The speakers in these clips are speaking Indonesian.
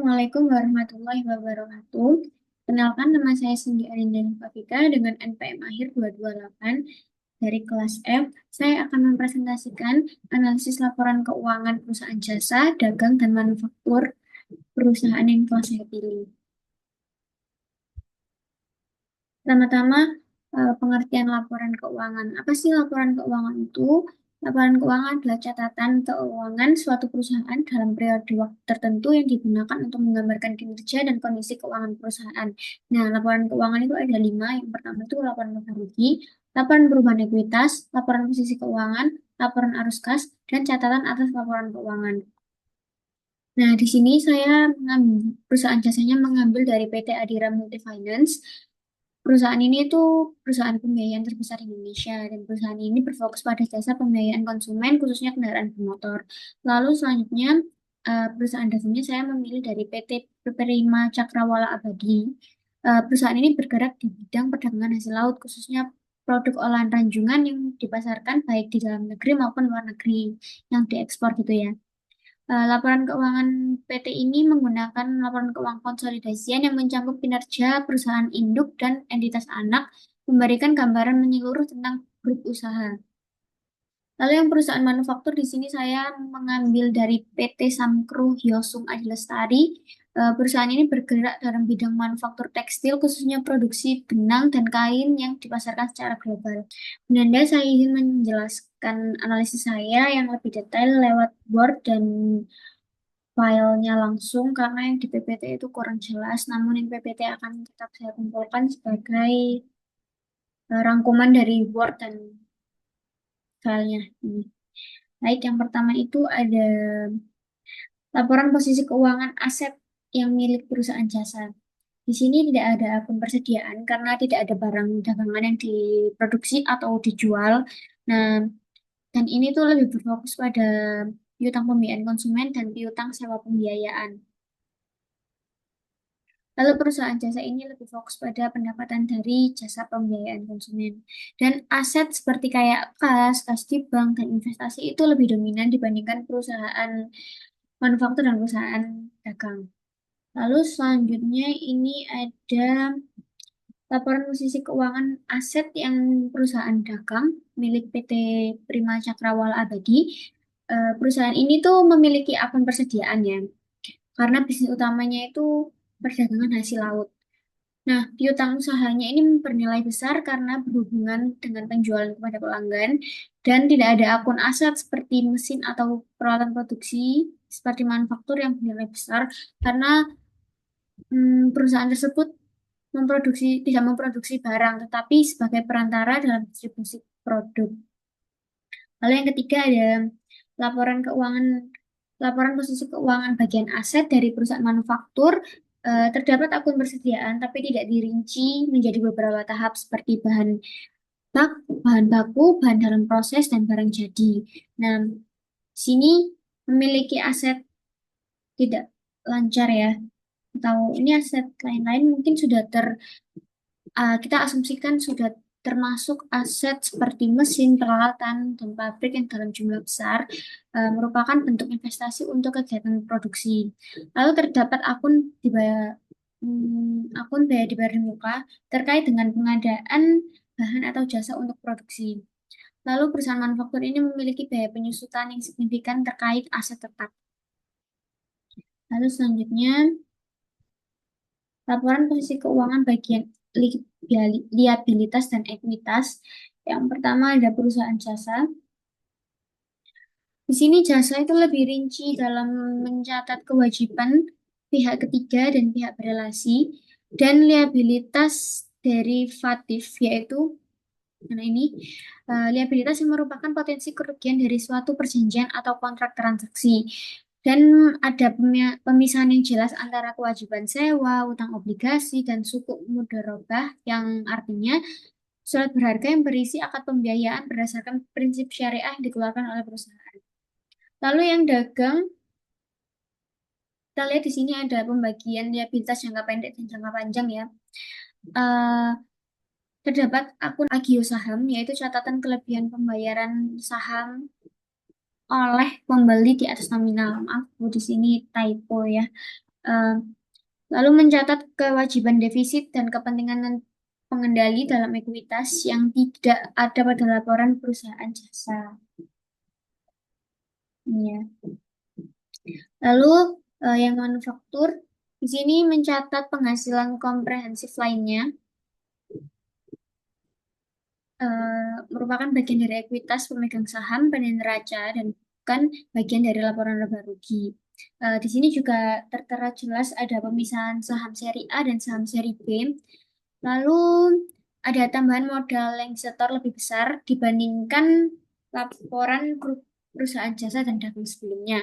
Assalamualaikum warahmatullahi wabarakatuh. Kenalkan nama saya Cindy Arinda Fafika dengan NPM akhir 228 dari kelas F. Saya akan mempresentasikan analisis laporan keuangan perusahaan jasa, dagang, dan manufaktur perusahaan yang telah saya pilih. Pertama-tama, pengertian laporan keuangan. Apa sih laporan keuangan itu? Laporan keuangan adalah catatan keuangan suatu perusahaan dalam periode waktu tertentu yang digunakan untuk menggambarkan kinerja dan kondisi keuangan perusahaan. Nah, laporan keuangan itu ada 5. Yang pertama itu laporan laba rugi, laporan perubahan ekuitas, laporan posisi keuangan, laporan arus kas, dan catatan atas laporan keuangan. Nah, di sini saya perusahaan jasanya mengambil dari PT Adira Multifinance. Perusahaan ini itu perusahaan pembiayaan terbesar di Indonesia dan perusahaan ini berfokus pada jasa pembiayaan konsumen khususnya kendaraan bermotor. Lalu selanjutnya perusahaan dasarnya saya memilih dari PT Prima Cakrawala Abadi. Perusahaan ini bergerak di bidang perdagangan hasil laut khususnya produk olahan ranjungan yang dipasarkan baik di dalam negeri maupun luar negeri yang diekspor gitu ya. Laporan keuangan PT ini menggunakan laporan keuangan konsolidasian yang mencakup kinerja perusahaan induk dan entitas anak, memberikan gambaran menyeluruh tentang grup usaha. Lalu yang perusahaan manufaktur di sini saya mengambil dari PT Samkru Hyosung Adi Lestari. Perusahaan ini bergerak dalam bidang manufaktur tekstil, khususnya produksi benang dan kain yang dipasarkan secara global. Menanda saya ingin menjelaskan analisis saya yang lebih detail lewat Word dan filenya langsung karena yang di PPT itu kurang jelas, namun yang PPT akan tetap saya kumpulkan sebagai rangkuman dari Word dan filenya ini. Baik, yang pertama itu ada laporan posisi keuangan aset yang milik perusahaan jasa. Di sini tidak ada akun persediaan karena tidak ada barang dagangan yang diproduksi atau dijual. Nah, dan ini tuh lebih berfokus pada piutang pembiayaan konsumen dan piutang sewa pembiayaan. Lalu perusahaan jasa ini lebih fokus pada pendapatan dari jasa pembiayaan konsumen. Dan aset seperti kayak kas di bank, dan investasi itu lebih dominan dibandingkan perusahaan manufaktur dan perusahaan dagang. Lalu selanjutnya ini ada laporan posisi keuangan aset yang perusahaan dagang milik PT Prima Cakrawala Abadi. Perusahaan ini tuh memiliki akun persediaan ya, karena bisnis utamanya itu perdagangan hasil laut. Nah, piutang usahanya ini bernilai besar karena berhubungan dengan penjualan kepada pelanggan dan tidak ada akun aset seperti mesin atau peralatan produksi seperti manufaktur yang bernilai besar karena perusahaan tersebut tidak memproduksi barang tetapi sebagai perantara dalam distribusi produk. Lalu yang ketiga ada laporan keuangan laporan posisi keuangan bagian aset dari perusahaan manufaktur. Terdapat akun persediaan tapi tidak dirinci menjadi beberapa tahap seperti bahan baku, bahan dalam proses, dan barang jadi. Nah, sini memiliki aset tidak lancar ya, atau ini aset lain-lain mungkin kita asumsikan sudah termasuk aset seperti mesin, peralatan, dan pabrik yang dalam jumlah besar merupakan bentuk investasi untuk kegiatan produksi. Lalu terdapat akun biaya dibayar di muka terkait dengan pengadaan bahan atau jasa untuk produksi. Lalu perusahaan manufaktur ini memiliki biaya penyusutan yang signifikan terkait aset tetap. Lalu selanjutnya, laporan posisi keuangan bagian liabilitas dan ekuitas. Yang pertama ada perusahaan jasa. Di sini jasa itu lebih rinci dalam mencatat kewajiban pihak ketiga dan pihak berelasi dan liabilitas derivatif yaitu liabilitas yang merupakan potensi kerugian dari suatu perjanjian atau kontrak transaksi. Dan ada pemisahan yang jelas antara kewajiban sewa, utang obligasi, dan sukuk mudharabah yang artinya surat berharga yang berisi akad pembiayaan berdasarkan prinsip syariah yang dikeluarkan oleh perusahaan. Lalu yang dagang, kita lihat di sini ada pembagian liabilitas jangka pendek dan jangka panjang ya. Eh, Terdapat akun agio saham, yaitu catatan kelebihan pembayaran saham oleh pembeli di atas nominal. Maaf, Bu, di sini typo ya. Eh, Lalu mencatat kewajiban defisit dan kepentingan pengendali dalam ekuitas yang tidak ada pada laporan perusahaan jasa. Ini ya. Lalu yang manufaktur di sini mencatat penghasilan komprehensif lainnya, merupakan bagian dari ekuitas pemegang saham, peneraca, dan bukan bagian dari laporan laba rugi. Di sini juga tertera jelas ada pemisahan saham seri A dan saham seri B. Lalu ada tambahan modal yang disetor lebih besar dibandingkan laporan grup perusahaan jasa dan dagang sebelumnya.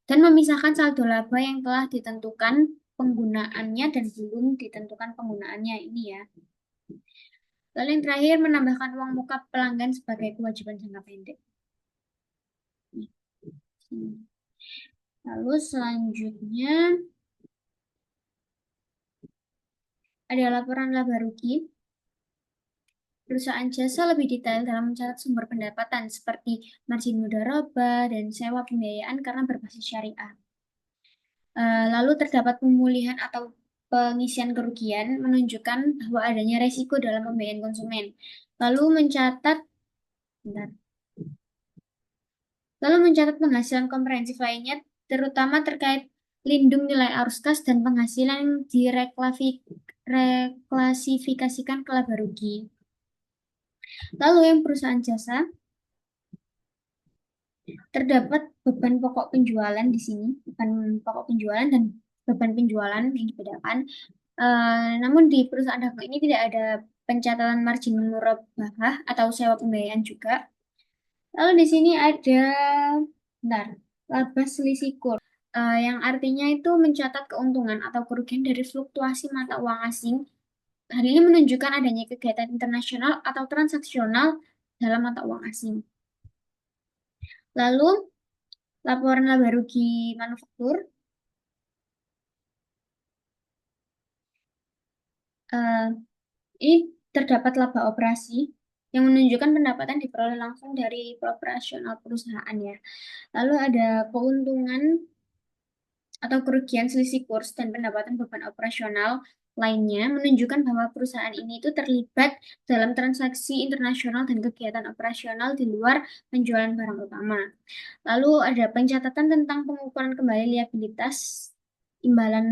Dan memisahkan saldo laba yang telah ditentukan penggunaannya dan belum ditentukan penggunaannya ini ya. Lalu yang terakhir menambahkan uang muka pelanggan sebagai kewajiban jangka pendek. Lalu selanjutnya ada laporan laba rugi. Perusahaan jasa lebih detail dalam mencatat sumber pendapatan seperti margin mudharaba dan sewa pembiayaan karena berbasis syariah. Lalu terdapat pemulihan atau pengisian kerugian menunjukkan bahwa adanya resiko dalam pembiayaan konsumen. Lalu mencatat, bentar. Lalu mencatat penghasilan komprehensif lainnya, terutama terkait lindung nilai arus kas dan penghasilan yang direklasifikasikan ke laba rugi. Lalu yang perusahaan jasa, terdapat beban pokok penjualan di sini, beban pokok penjualan dan beban penjualan yang dibedakan. Namun di perusahaan dagang ini tidak ada pencatatan margin murabahah atau sewa pembiayaan juga. Lalu di sini ada, bentar, laba selisih kurs, yang artinya itu mencatat keuntungan atau kerugian dari fluktuasi mata uang asing. Hal ini menunjukkan adanya kegiatan internasional atau transaksional dalam mata uang asing. Lalu laporan laba rugi manufaktur, eh, ini terdapat laba operasi yang menunjukkan pendapatan diperoleh langsung dari operasional perusahaan ya. Lalu ada keuntungan atau kerugian selisih kurs dan pendapatan beban operasional lainnya menunjukkan bahwa perusahaan ini itu terlibat dalam transaksi internasional dan kegiatan operasional di luar penjualan barang utama. Lalu ada pencatatan tentang pengukuran kembali imbalan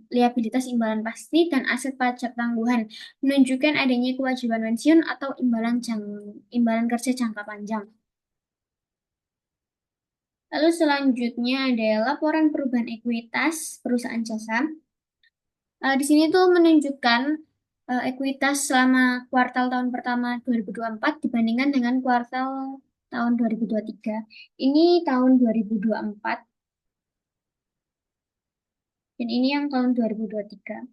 liabilitas imbalan pasti dan aset pajak tangguhan menunjukkan adanya kewajiban pensiun atau imbalan kerja jangka panjang. Lalu selanjutnya ada laporan perubahan ekuitas perusahaan jasa. Di sini tuh menunjukkan ekuitas selama kuartal tahun pertama 2024 dibandingkan dengan kuartal tahun 2023. Ini tahun 2024 dan ini yang tahun 2023.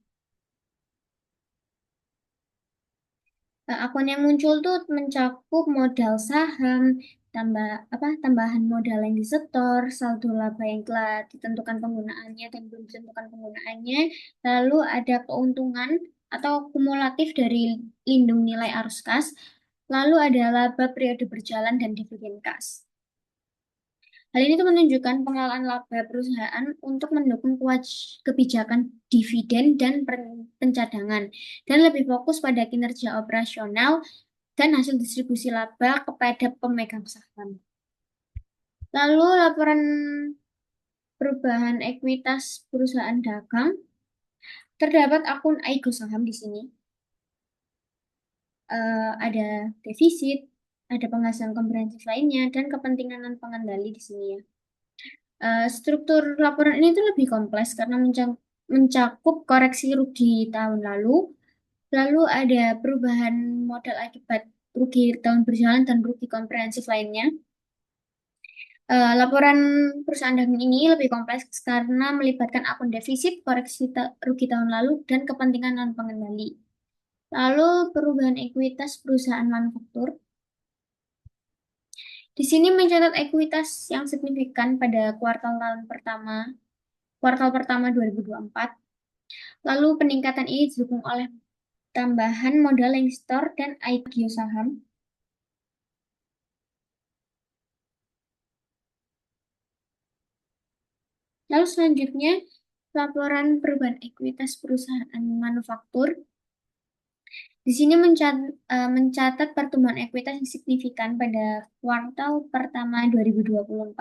Akun yang muncul tuh mencakup modal saham, tambahan modal yang disetor, saldo laba yang telah ditentukan penggunaannya dan belum ditentukan penggunaannya, lalu ada keuntungan atau kumulatif dari lindung nilai arus kas, lalu ada laba periode berjalan dan dividen kas. Hal ini tuh menunjukkan pengelolaan laba perusahaan untuk mendukung kebijakan dividen dan pencadangan, dan lebih fokus pada kinerja operasional dan hasil distribusi laba kepada pemegang saham. Lalu laporan perubahan ekuitas perusahaan dagang, terdapat akun Aigo saham di sini. Ada defisit, ada penghasilan komprehensif lainnya, dan kepentingan non pengendali di sini ya. Struktur laporan ini tuh lebih kompleks karena mencakup koreksi rugi tahun lalu ada perubahan modal akibat rugi tahun berjalan dan rugi komprehensif lainnya. Laporan perusahaan dagang ini lebih kompleks karena melibatkan akun defisit, koreksi rugi tahun lalu, dan kepentingan non pengendali. Lalu perubahan ekuitas perusahaan manufaktur. Di sini mencatat ekuitas yang signifikan pada kuartal pertama 2024. Lalu peningkatan ini didukung oleh tambahan modal yang store dan IPO saham. Lalu selanjutnya laporan perubahan ekuitas perusahaan manufaktur. Di sini mencatat pertumbuhan ekuitas yang signifikan pada kuartal pertama 2024.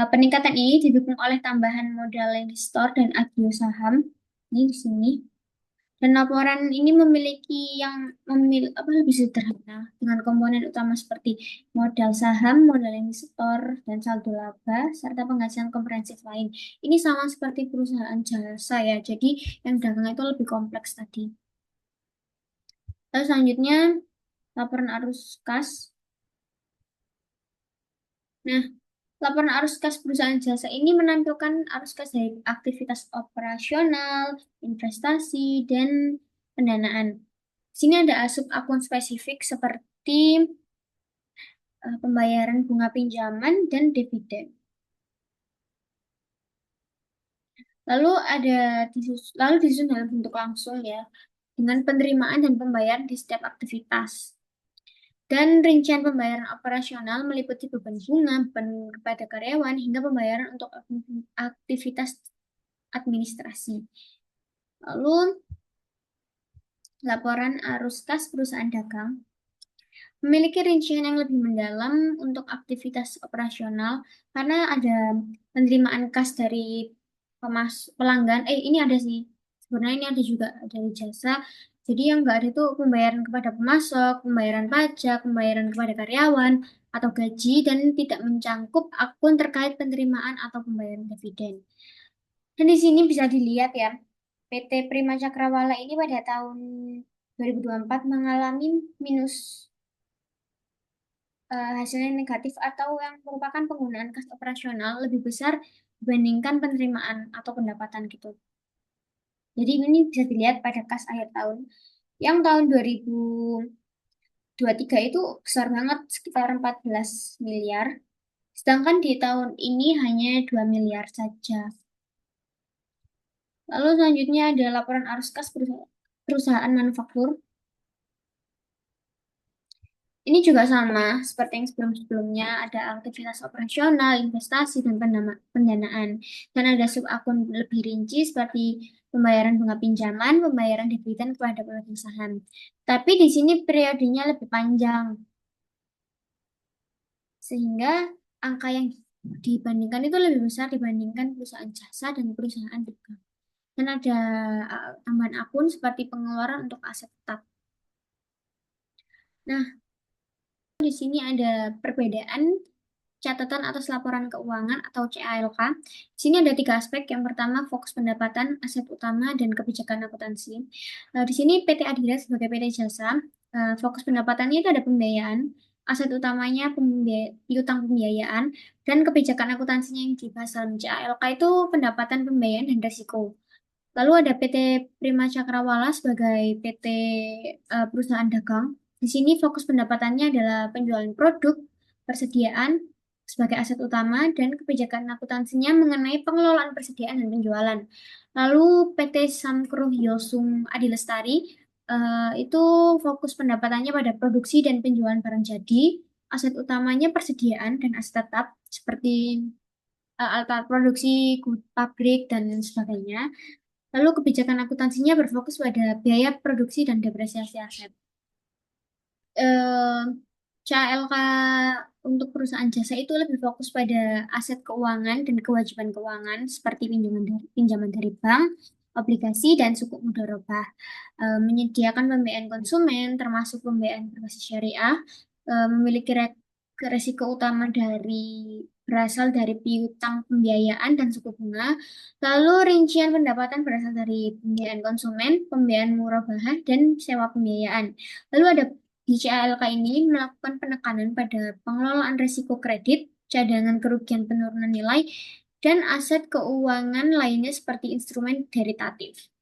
Peningkatan ini didukung oleh tambahan modal yang di-store dan agio saham. Ini di sini. Dan laporan ini memiliki yang lebih sederhana dengan komponen utama seperti modal saham, modal yang di-store, dan saldo laba, serta penghasilan komprehensif lain. Ini sama seperti perusahaan jasa ya, jadi yang dagang itu lebih kompleks tadi. Lalu selanjutnya, laporan arus kas. Nah, laporan arus kas perusahaan jasa ini menampilkan arus kas dari aktivitas operasional, investasi, dan pendanaan. Di sini ada asup akun spesifik seperti pembayaran bunga pinjaman dan dividen. Lalu disusun dalam bentuk langsung ya, dengan penerimaan dan pembayaran di setiap aktivitas. Dan rincian pembayaran operasional meliputi beban bunga, beban kepada karyawan, hingga pembayaran untuk aktivitas administrasi. Lalu, laporan arus kas perusahaan dagang memiliki rincian yang lebih mendalam untuk aktivitas operasional karena ada penerimaan kas dari pelanggan. Ini ada sih. Sebenarnya ini ada juga dari jasa. Jadi yang nggak ada itu pembayaran kepada pemasok, pembayaran pajak, pembayaran kepada karyawan, atau gaji, dan tidak mencangkup akun terkait penerimaan atau pembayaran dividen. Dan di sini bisa dilihat ya, PT Prima Cakrawala ini pada tahun 2024 mengalami minus hasilnya negatif atau yang merupakan penggunaan kas operasional lebih besar dibandingkan penerimaan atau pendapatan gitu. Jadi ini bisa dilihat pada kas akhir tahun. Yang tahun 2023 itu besar banget, sekitar 14 miliar. Sedangkan di tahun ini hanya 2 miliar saja. Lalu selanjutnya ada laporan arus kas perusahaan manufaktur. Ini juga sama seperti yang sebelum-sebelumnya, ada aktivitas operasional, investasi, dan pendanaan. Dan ada sub-akun lebih rinci seperti pembayaran bunga pinjaman, pembayaran dividen kepada pemegang saham. Tapi di sini periodenya lebih panjang, sehingga angka yang dibandingkan itu lebih besar dibandingkan perusahaan jasa dan perusahaan dagang. Dan ada tambahan akun seperti pengeluaran untuk aset tetap. Nah, di sini ada perbedaan catatan atas laporan keuangan atau CALK. Di sini ada 3 aspek. Yang pertama, fokus pendapatan, aset utama, dan kebijakan akuntansi. Di sini PT Adira sebagai PT Jasa, fokus pendapatannya itu ada pembiayaan, aset utamanya piutang pembiayaan, dan kebijakan akuntansinya yang dibahas dalam CALK itu pendapatan, pembiayaan, dan resiko. Lalu ada PT Prima Cakrawala sebagai PT perusahaan dagang. Di sini fokus pendapatannya adalah penjualan produk, persediaan sebagai aset utama, dan kebijakan akuntansinya mengenai pengelolaan persediaan dan penjualan. Lalu PT Samkro Hyosung Adilestari itu fokus pendapatannya pada produksi dan penjualan barang jadi, aset utamanya persediaan dan aset tetap seperti alat produksi, pabrik, dan sebagainya. Lalu kebijakan akuntansinya berfokus pada biaya produksi dan depresiasi aset. Eh, CALK untuk perusahaan jasa itu lebih fokus pada aset keuangan dan kewajiban keuangan seperti pinjaman dari bank, obligasi, dan sukuk mudharabah. Menyediakan pembiayaan konsumen termasuk pembiayaan berbasis syariah, memiliki resiko utama berasal dari piutang pembiayaan dan suku bunga. Lalu rincian pendapatan berasal dari pembiayaan konsumen, pembiayaan murabahah, dan sewa pembiayaan. Lalu ada di CALK ini melakukan penekanan pada pengelolaan risiko kredit, cadangan kerugian penurunan nilai, dan aset keuangan lainnya seperti instrumen deritatif.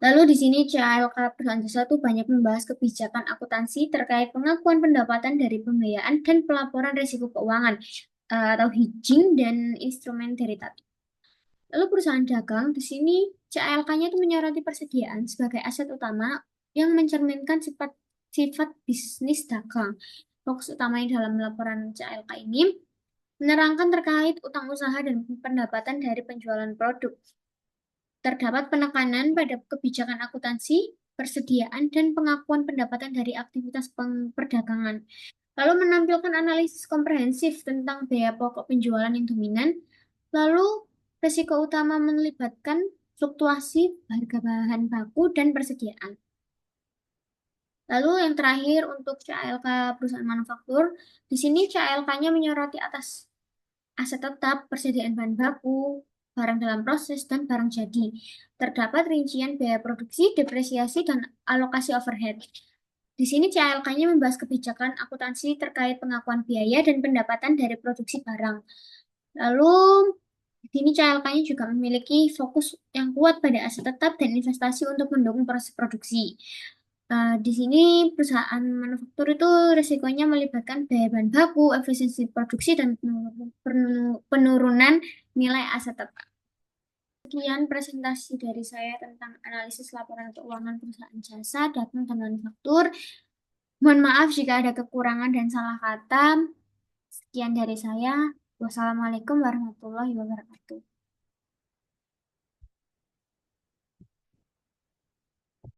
Lalu di sini CALK Perusahaan Jasa itu banyak membahas kebijakan akuntansi terkait pengakuan pendapatan dari pembiayaan dan pelaporan risiko keuangan atau hedging dan instrumen deritatif. Lalu perusahaan dagang di sini CALK-nya itu menyoroti persediaan sebagai aset utama yang mencerminkan sifat bisnis dagang. Fokus utamanya dalam laporan CALK ini Menerangkan terkait utang usaha dan pendapatan dari penjualan produk. Terdapat penekanan pada kebijakan akuntansi, persediaan, dan pengakuan pendapatan dari aktivitas perdagangan. Lalu menampilkan analisis komprehensif tentang biaya pokok penjualan yang dominan. Lalu risiko utama melibatkan fluktuasi harga bahan baku dan persediaan. Lalu yang terakhir untuk CALK perusahaan manufaktur, di sini CALK-nya menyoroti atas aset tetap, persediaan bahan baku, barang dalam proses, dan barang jadi. Terdapat rincian biaya produksi, depresiasi, dan alokasi overhead. Di sini CALK-nya membahas kebijakan akuntansi terkait pengakuan biaya dan pendapatan dari produksi barang. Lalu, di sini CLK-nya juga memiliki fokus yang kuat pada aset tetap dan investasi untuk mendukung proses produksi. Di sini perusahaan manufaktur itu risikonya melibatkan biaya bahan baku, efisiensi produksi, dan penurunan nilai aset tetap. Sekian presentasi dari saya tentang analisis laporan keuangan perusahaan jasa, dagang, dan manufaktur. Mohon maaf jika ada kekurangan dan salah kata. Sekian dari saya. Wassalamualaikum warahmatullahi wabarakatuh.